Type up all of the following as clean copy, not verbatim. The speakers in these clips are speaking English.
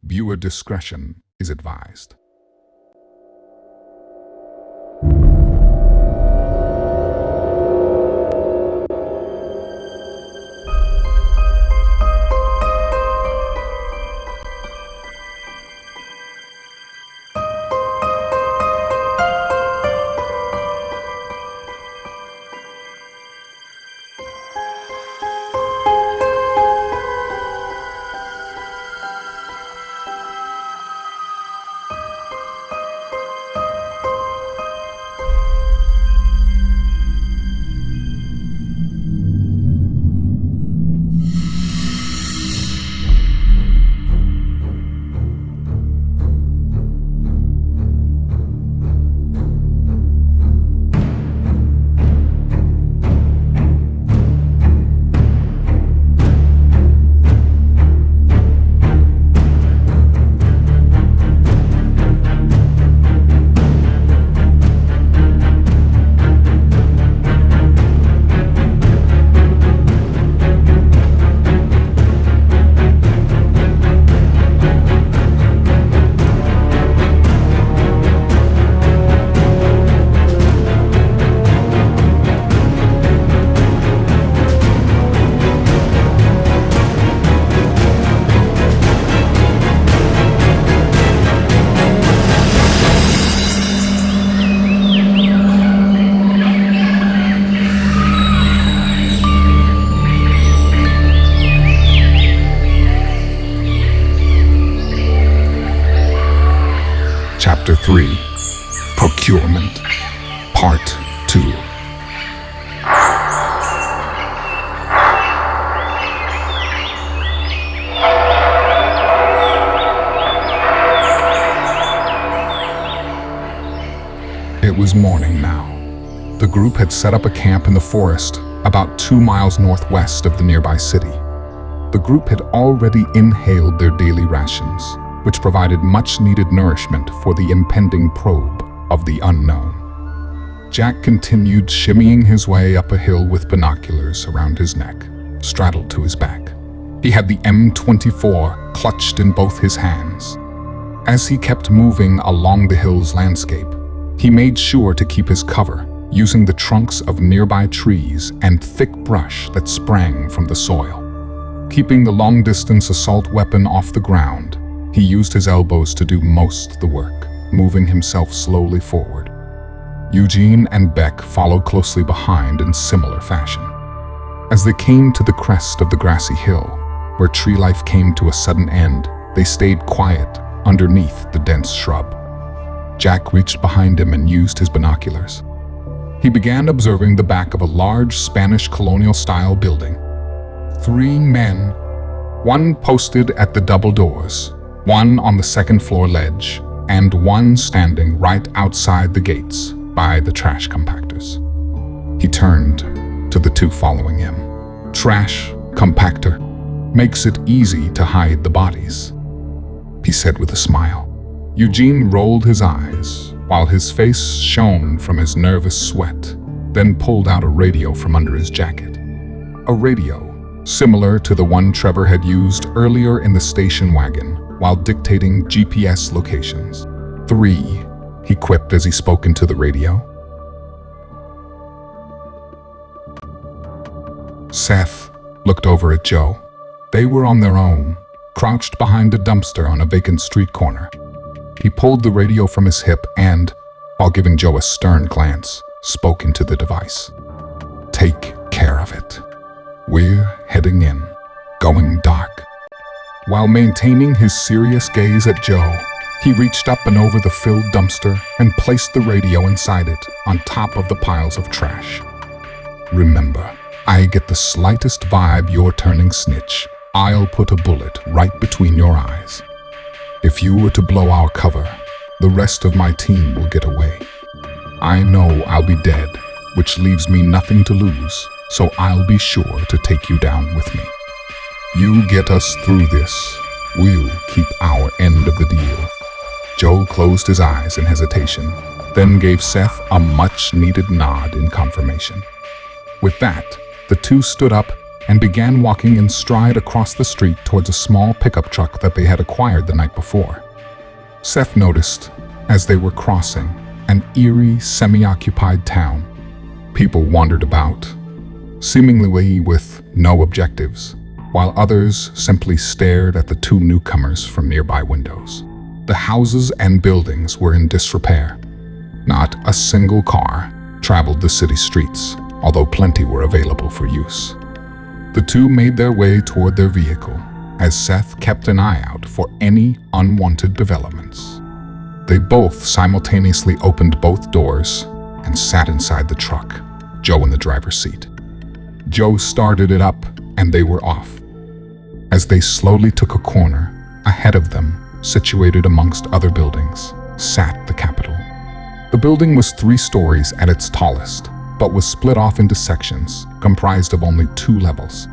Viewer discretion is advised. Chapter 3, Procurement, Part 2. It was morning now. The group had set up a camp in the forest about 2 miles northwest of the nearby city. The group had already inhaled their daily rations, which provided much-needed nourishment for the impending probe of the unknown. Jack continued shimmying his way up a hill with binoculars around his neck, straddled to his back. He had the M24 clutched in both his hands. As he kept moving along the hill's landscape, he made sure to keep his cover, using the trunks of nearby trees and thick brush that sprang from the soil. Keeping the long-distance assault weapon off the ground, he used his elbows to do most of the work, moving himself slowly forward. Eugene and Beck followed closely behind in similar fashion. As they came to the crest of the grassy hill, where tree life came to a sudden end, they stayed quiet underneath the dense shrub. Jack reached behind him and used his binoculars. He began observing the back of a large Spanish colonial-style building. 3 men, one posted at the double doors, one on the second-floor ledge, and one standing right outside the gates by the trash compactors. He turned to the 2 following him. "Trash compactor makes it easy to hide the bodies," he said with a smile. Eugene rolled his eyes while his face shone from his nervous sweat, then pulled out a radio from under his jacket. A radio similar to the one Trevor had used earlier in the station wagon while dictating GPS locations. 3, he quipped as he spoke into the radio. Seth looked over at Joe. They were on their own, crouched behind a dumpster on a vacant street corner. He pulled the radio from his hip and, while giving Joe a stern glance, spoke into the device. "Take care of it. We're heading in, going dark." While maintaining his serious gaze at Joe, he reached up and over the filled dumpster and placed the radio inside it on top of the piles of trash. "Remember, I get the slightest vibe you're turning snitch, I'll put a bullet right between your eyes. If you were to blow our cover, the rest of my team will get away. I know I'll be dead, which leaves me nothing to lose, so I'll be sure to take you down with me. You get us through this, we'll keep our end of the deal." Joe closed his eyes in hesitation, then gave Seth a much-needed nod in confirmation. With that, the 2 stood up and began walking in stride across the street towards a small pickup truck that they had acquired the night before. Seth noticed, as they were crossing, an eerie, semi-occupied town. People wandered about, seemingly with no objectives, while others simply stared at the two newcomers from nearby windows. The houses and buildings were in disrepair. Not a single car traveled the city streets, although plenty were available for use. The two made their way toward their vehicle, as Seth kept an eye out for any unwanted developments. They both simultaneously opened both doors and sat inside the truck, Joe in the driver's seat. Joe started it up, and they were off. As they slowly took a corner, ahead of them, situated amongst other buildings, sat the Capitol. The building was 3 stories at its tallest, but was split off into sections, comprised of only 2 levels.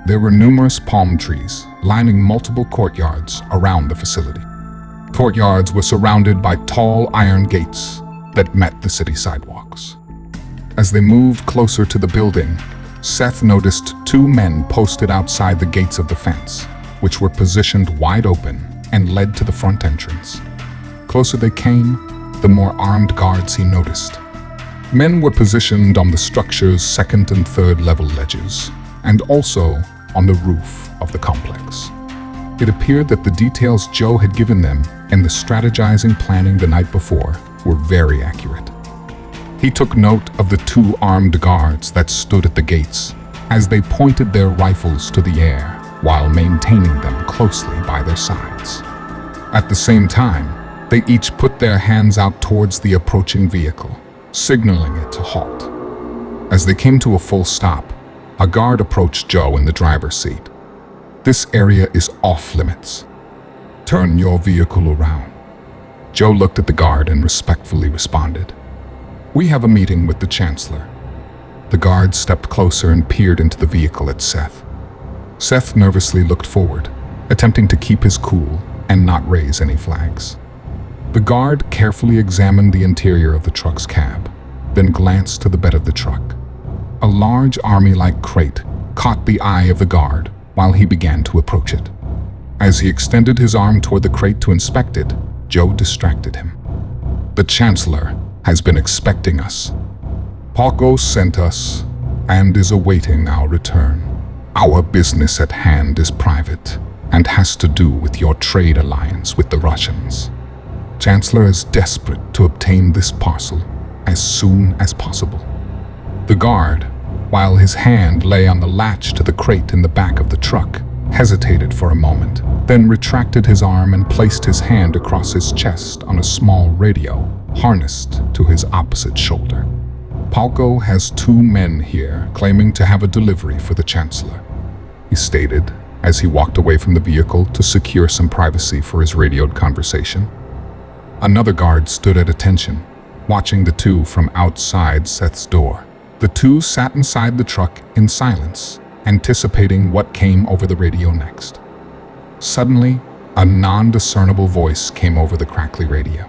There were numerous palm trees lining multiple courtyards around the facility. Courtyards were surrounded by tall iron gates that met the city sidewalks. As they moved closer to the building, Seth noticed 2 men posted outside the gates of the fence, which were positioned wide open and led to the front entrance. Closer they came, the more armed guards he noticed. Men were positioned on the structure's 2nd and 3rd level ledges, and also on the roof of the complex. It appeared that the details Joe had given them in the strategizing planning the night before were very accurate. He took note of the 2 armed guards that stood at the gates as they pointed their rifles to the air while maintaining them closely by their sides. At the same time, they each put their hands out towards the approaching vehicle, signaling it to halt. As they came to a full stop, a guard approached Joe in the driver's seat. "This area is off limits. Turn your vehicle around." Joe looked at the guard and respectfully responded, "We have a meeting with the Chancellor." The guard stepped closer and peered into the vehicle at Seth. Seth nervously looked forward, attempting to keep his cool and not raise any flags. The guard carefully examined the interior of the truck's cab, then glanced to the bed of the truck. A large army-like crate caught the eye of the guard while he began to approach it. As he extended his arm toward the crate to inspect it, Joe distracted him. "The Chancellor has been expecting us. Paco sent us and is awaiting our return. Our business at hand is private and has to do with your trade alliance with the Russians. Chancellor is desperate to obtain this parcel as soon as possible." The guard, while his hand lay on the latch to the crate in the back of the truck, hesitated for a moment, then retracted his arm and placed his hand across his chest on a small radio harnessed to his opposite shoulder. "Paco has 2 men here claiming to have a delivery for the Chancellor," he stated as he walked away from the vehicle to secure some privacy for his radioed conversation. Another guard stood at attention, watching the 2 from outside Seth's door. The 2 sat inside the truck in silence, anticipating what came over the radio next. Suddenly, a non-discernible voice came over the crackly radio.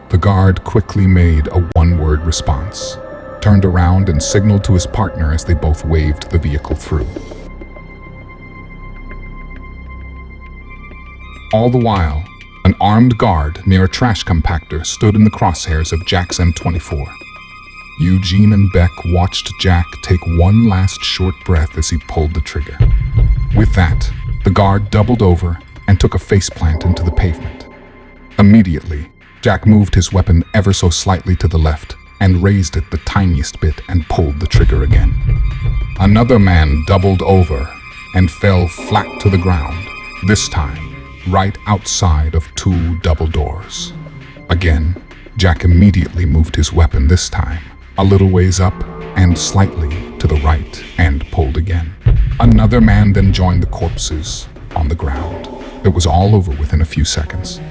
The guard quickly made a one-word response, turned around and signaled to his partner as they both waved the vehicle through. All the while, an armed guard near a trash compactor stood in the crosshairs of Jack's M24. Eugene and Beck watched Jack take one last short breath as he pulled the trigger. With that, the guard doubled over and took a faceplant into the pavement. Immediately, Jack moved his weapon ever so slightly to the left and raised it the tiniest bit and pulled the trigger again. Another man doubled over and fell flat to the ground, this time right outside of 2 double doors. Again, Jack immediately moved his weapon this time a little ways up and slightly to the right and pulled again. Another man then joined the corpses on the ground. It was all over within a few seconds.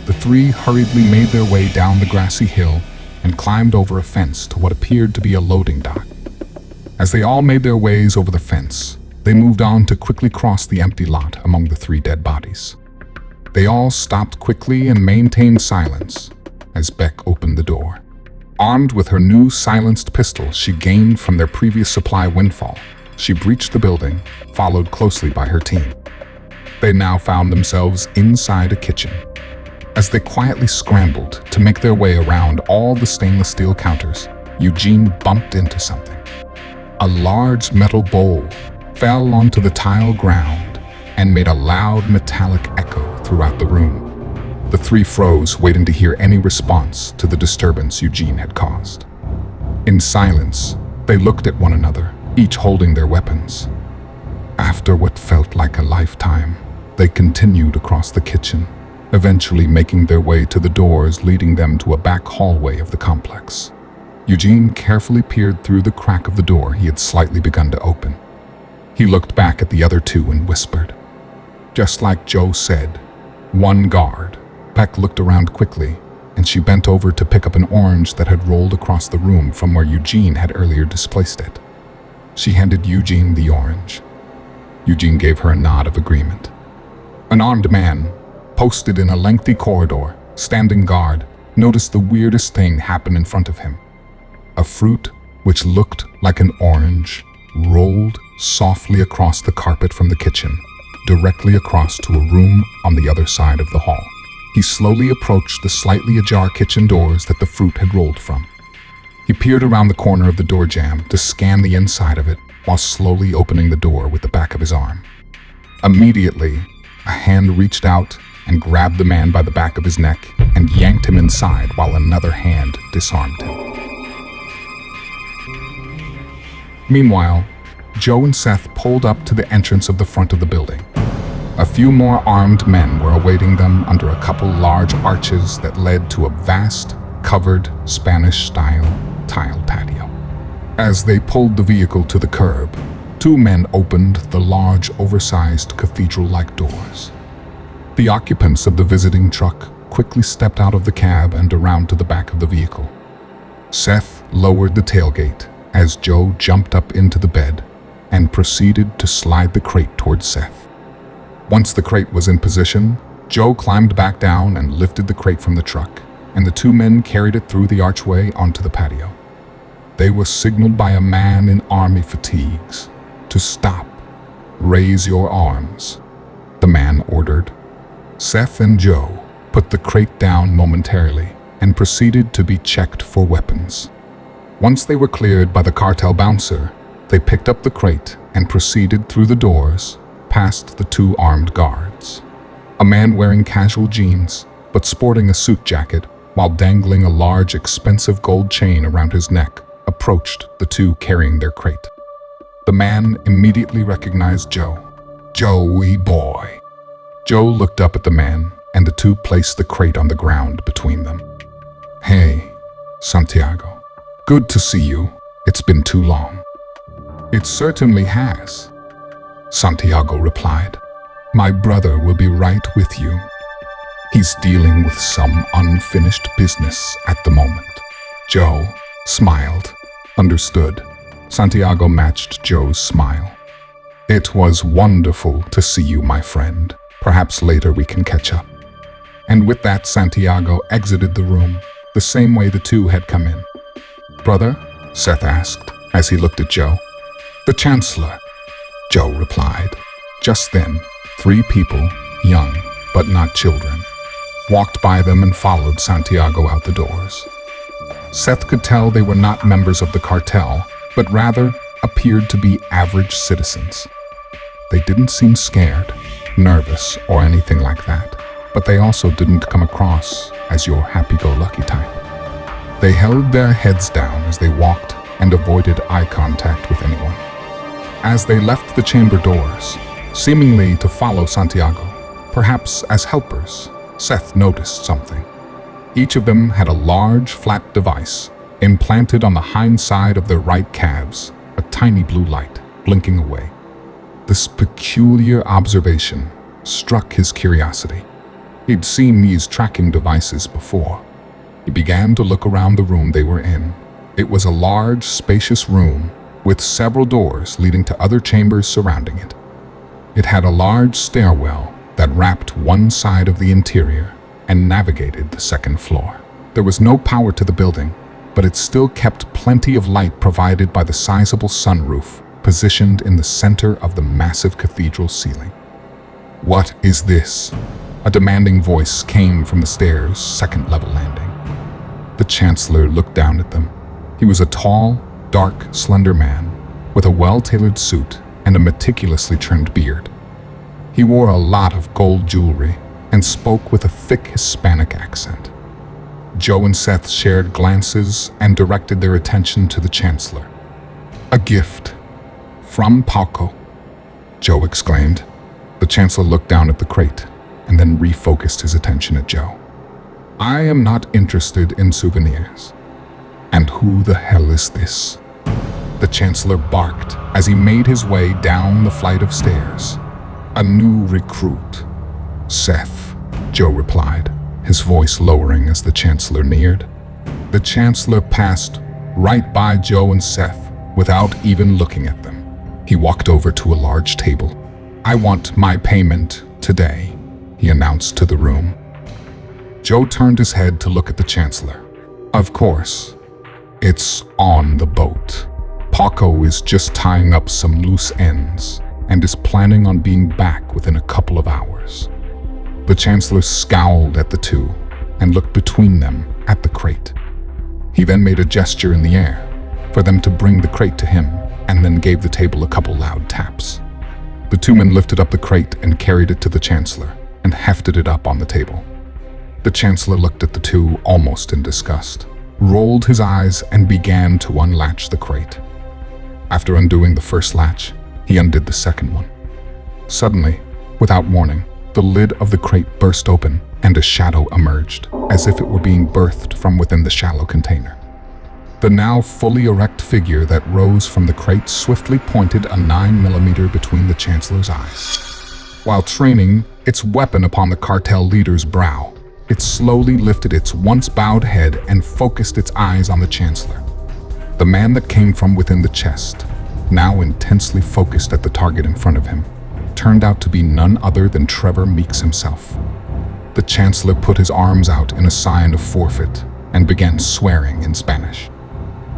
The 3 hurriedly made their way down the grassy hill and climbed over a fence to what appeared to be a loading dock. As they all made their ways over the fence, they moved on to quickly cross the empty lot among the 3 dead bodies. They all stopped quickly and maintained silence as Beck opened the door. Armed with her new silenced pistol she gained from their previous supply windfall, she breached the building, followed closely by her team. They now found themselves inside a kitchen. As they quietly scrambled to make their way around all the stainless steel counters, Eugene bumped into something. A large metal bowl fell onto the tile ground and made a loud metallic echo throughout the room. The three froze, waiting to hear any response to the disturbance Eugene had caused. In silence, they looked at one another, each holding their weapons. After what felt like a lifetime, they continued across the kitchen, eventually making their way to the doors leading them to a back hallway of the complex. Eugene carefully peered through the crack of the door he had slightly begun to open. He looked back at the other two and whispered. Just like Joe said, one guard. Beck looked around quickly, and she bent over to pick up an orange that had rolled across the room from where Eugene had earlier displaced it. She handed Eugene the orange. Eugene gave her a nod of agreement. An armed man, posted in a lengthy corridor, standing guard, noticed the weirdest thing happen in front of him. A fruit, which looked like an orange, rolled softly across the carpet from the kitchen, directly across to a room on the other side of the hall. He slowly approached the slightly ajar kitchen doors that the fruit had rolled from. He peered around the corner of the door jamb to scan the inside of it while slowly opening the door with the back of his arm. Immediately, a hand reached out and grabbed the man by the back of his neck and yanked him inside while another hand disarmed him. Meanwhile, Joe and Seth pulled up to the entrance of the front of the building. A few more armed men were awaiting them under a couple large arches that led to a vast, covered, Spanish-style tile patio. As they pulled the vehicle to the curb, two men opened the large, oversized cathedral-like doors. The occupants of the visiting truck quickly stepped out of the cab and around to the back of the vehicle. Seth lowered the tailgate as Joe jumped up into the bed and proceeded to slide the crate towards Seth. Once the crate was in position, Joe climbed back down and lifted the crate from the truck, and the two men carried it through the archway onto the patio. They were signaled by a man in army fatigues to stop. Raise your arms, the man ordered. Seth and Joe put the crate down momentarily and proceeded to be checked for weapons. Once they were cleared by the cartel bouncer, they picked up the crate and proceeded through the doors, past the two armed guards. A man wearing casual jeans, but sporting a suit jacket while dangling a large, expensive gold chain around his neck, approached the two carrying their crate. The man immediately recognized Joe. Joey boy. Joe looked up at the man, and the two placed the crate on the ground between them. Hey, Santiago. Good to see you. It's been too long. It certainly has, Santiago replied. My brother will be right with you. He's dealing with some unfinished business at the moment. Joe smiled. Understood. Santiago matched Joe's smile. It was wonderful to see you, my friend. Perhaps later we can catch up. And with that, Santiago exited the room, the same way the two had come in. Brother? Seth asked, as he looked at Joe. The Chancellor, Joe replied. Just then, three people, young but not children, walked by them and followed Santiago out the doors. Seth could tell they were not members of the cartel, but rather appeared to be average citizens. They didn't seem scared, nervous, or anything like that, but they also didn't come across as your happy-go-lucky type. They held their heads down as they walked and avoided eye contact with anyone. As they left the chamber doors, seemingly to follow Santiago, perhaps as helpers, Seth noticed something. Each of them had a large, flat device implanted on the hind side of their right calves, a tiny blue light blinking away. This peculiar observation struck his curiosity. He'd seen these tracking devices before. He began to look around the room they were in. It was a large, spacious room with several doors leading to other chambers surrounding it. It had a large stairwell that wrapped one side of the interior and navigated the second floor. There was no power to the building, but it still kept plenty of light provided by the sizable sunroof positioned in the center of the massive cathedral ceiling. "What is this?" A demanding voice came from the stairs' second-level landing. The Chancellor looked down at them. He was a tall, dark, slender man with a well-tailored suit and a meticulously trimmed beard. He wore a lot of gold jewelry and spoke with a thick Hispanic accent. Joe and Seth shared glances and directed their attention to the Chancellor. "A gift from Paco," Joe exclaimed. The Chancellor looked down at the crate and then refocused his attention at Joe. "I am not interested in souvenirs. And who the hell is this?" The Chancellor barked as he made his way down the flight of stairs. "A new recruit." "Seth," Joe replied, his voice lowering as the Chancellor neared. The Chancellor passed right by Joe and Seth without even looking at them. He walked over to a large table. "I want my payment today," he announced to the room. Joe turned his head to look at the Chancellor. "Of course. It's on the boat. Paco is just tying up some loose ends and is planning on being back within a couple of hours." The Chancellor scowled at the two and looked between them at the crate. He then made a gesture in the air for them to bring the crate to him and then gave the table a couple loud taps. The two men lifted up the crate and carried it to the Chancellor and hefted it up on the table. The Chancellor looked at the two almost in disgust, rolled his eyes and began to unlatch the crate. After undoing the first latch, he undid the second one. Suddenly, without warning, the lid of the crate burst open and a shadow emerged, as if it were being birthed from within the shallow container. The now fully erect figure that rose from the crate swiftly pointed a 9mm between the Chancellor's eyes. While training its weapon upon the cartel leader's brow, it slowly lifted its once bowed head and focused its eyes on the Chancellor. The man that came from within the chest, now intensely focused at the target in front of him, turned out to be none other than Trevor Meeks himself. The Chancellor put his arms out in a sign of forfeit and began swearing in Spanish.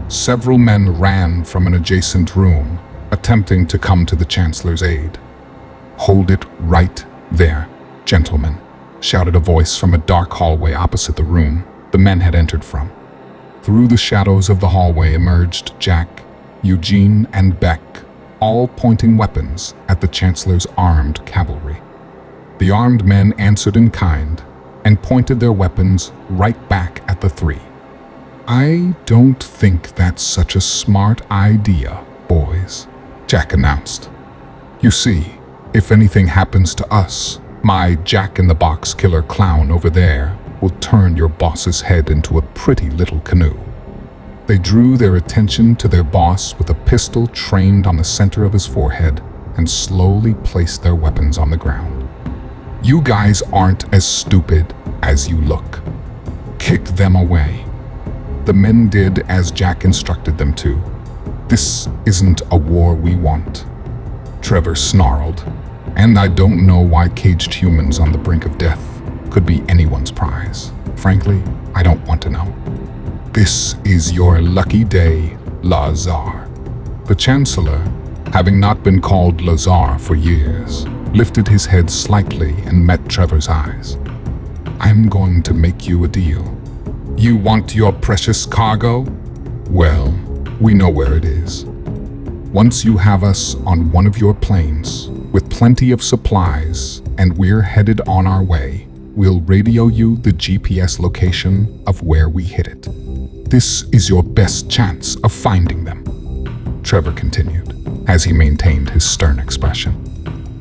Several men ran from an adjacent room, attempting to come to the Chancellor's aid. "Hold it right there, gentlemen," shouted a voice from a dark hallway opposite the room the men had entered from. Through the shadows of the hallway emerged Jack, Eugene, and Beck, all pointing weapons at the Chancellor's armed cavalry. The armed men answered in kind and pointed their weapons right back at the three. "I don't think that's such a smart idea, boys," Jack announced. "You see, if anything happens to us, my Jack-in-the-Box killer clown over there will turn your boss's head into a pretty little canoe." They drew their attention to their boss with a pistol trained on the center of his forehead and slowly placed their weapons on the ground. "You guys aren't as stupid as you look. Kick them away." The men did as Jack instructed them to. "This isn't a war we want," Trevor snarled. "And I don't know why caged humans on the brink of death could be anyone's prize. Frankly, I don't want to know." "This is your lucky day, Lazar." The Chancellor, having not been called Lazar for years, lifted his head slightly and met Trevor's eyes. "I'm going to make you a deal. You want your precious cargo? Well, we know where it is. Once you have us on one of your planes with plenty of supplies and we're headed on our way, we'll radio you the GPS location of where we hit it. This is your best chance of finding them," Trevor continued, as he maintained his stern expression.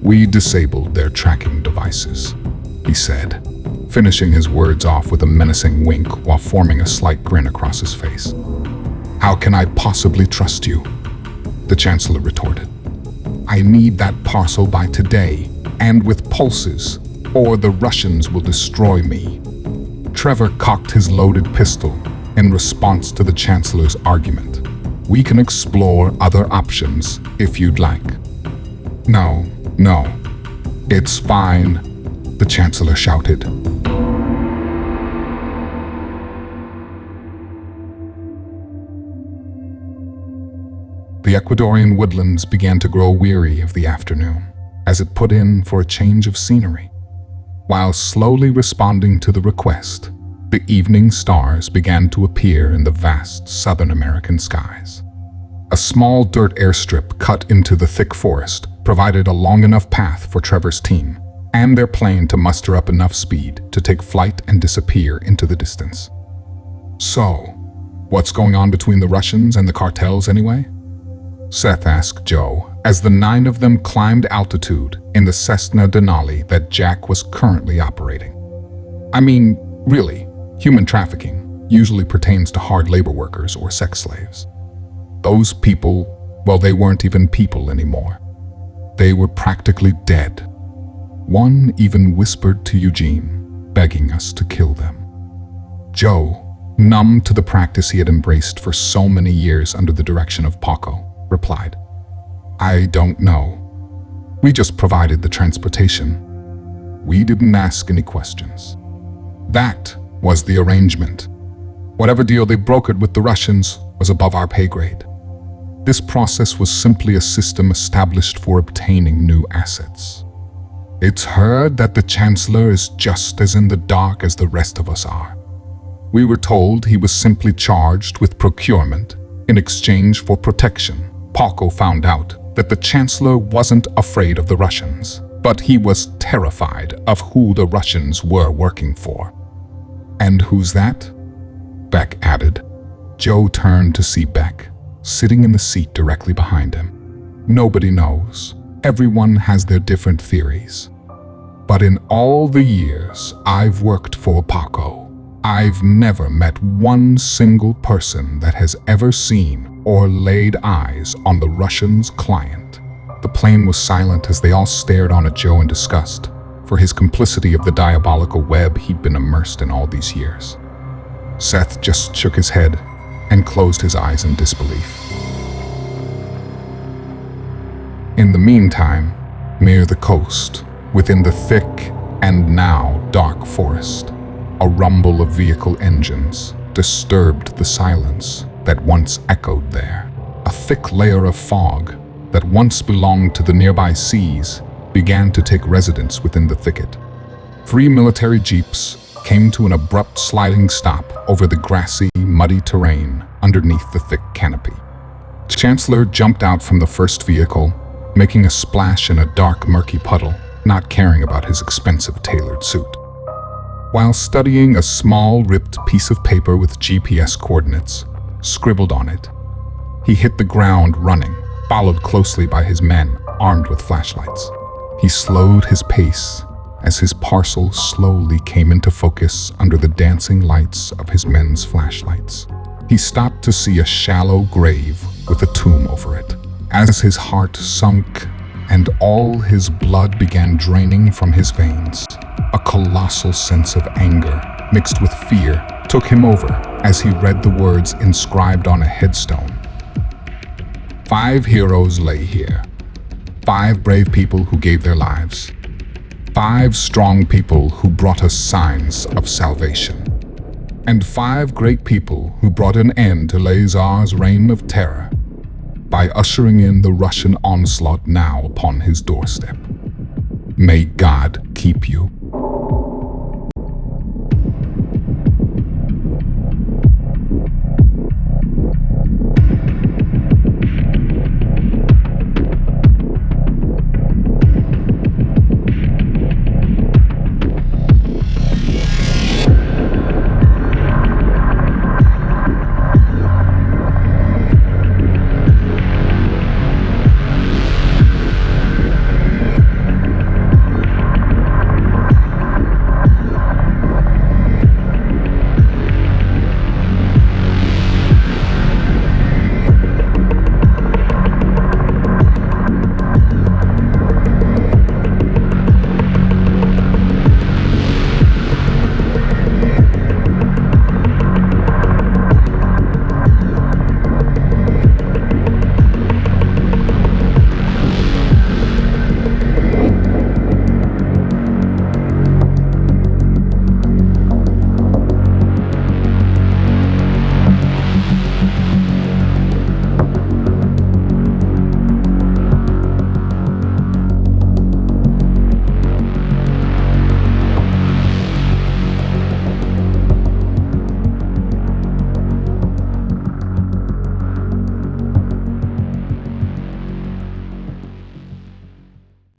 "We disabled their tracking devices," he said, finishing his words off with a menacing wink while forming a slight grin across his face. "How can I possibly trust you?" the Chancellor retorted. "I need that parcel by today, and with pulses, or the Russians will destroy me." Trevor cocked his loaded pistol in response to the Chancellor's argument. "We can explore other options if you'd like." No, it's fine," the Chancellor shouted. The Ecuadorian woodlands began to grow weary of the afternoon, as it put in for a change of scenery. While slowly responding to the request, the evening stars began to appear in the vast Southern American skies. A small dirt airstrip cut into the thick forest provided a long enough path for Trevor's team and their plane to muster up enough speed to take flight and disappear into the distance. So, what's going on between the Russians and the cartels anyway? Seth asked Joe as the 9 of them climbed altitude in the Cessna Denali that Jack was currently operating. I mean, really, human trafficking usually pertains to hard labor workers or sex slaves. Those people, well, they weren't even people anymore. They were practically dead. One even whispered to Eugene, begging us to kill them. Joe, numb to the practice he had embraced for so many years under the direction of Paco, replied, "I don't know. We just provided the transportation. We didn't ask any questions. That was the arrangement. Whatever deal they brokered with the Russians was above our pay grade. This process was simply a system established for obtaining new assets. It's heard that the Chancellor is just as in the dark as the rest of us are. We were told he was simply charged with procurement in exchange for protection. Paco found out that the Chancellor wasn't afraid of the Russians, but he was terrified of who the Russians were working for." "And who's that?" Beck added. Joe turned to see Beck, sitting in the seat directly behind him. "Nobody knows. Everyone has their different theories. But in all the years I've worked for Paco, I've never met one single person that has ever seen or laid eyes on the Russians' client." The plane was silent as they all stared on at Joe in disgust for his complicity of the diabolical web he'd been immersed in all these years. Seth just shook his head and closed his eyes in disbelief. In the meantime, near the coast, within the thick and now dark forest, a rumble of vehicle engines disturbed the silence that once echoed there. A thick layer of fog that once belonged to the nearby seas began to take residence within the thicket. 3 military jeeps came to an abrupt sliding stop over the grassy, muddy terrain underneath the thick canopy. Chancellor jumped out from the first vehicle, making a splash in a dark, murky puddle, not caring about his expensive tailored suit. While studying a small, ripped piece of paper with GPS coordinates scribbled on it, he hit the ground running, followed closely by his men armed with flashlights. He slowed his pace as his parcel slowly came into focus under the dancing lights of his men's flashlights. He stopped to see a shallow grave with a tomb over it. As his heart sunk and all his blood began draining from his veins, a colossal sense of anger mixed with fear took him over as he read the words inscribed on a headstone. 5 heroes lay here. 5 brave people who gave their lives. 5 strong people who brought us signs of salvation. And 5 great people who brought an end to Lazar's reign of terror by ushering in the Russian onslaught now upon his doorstep. May God keep you.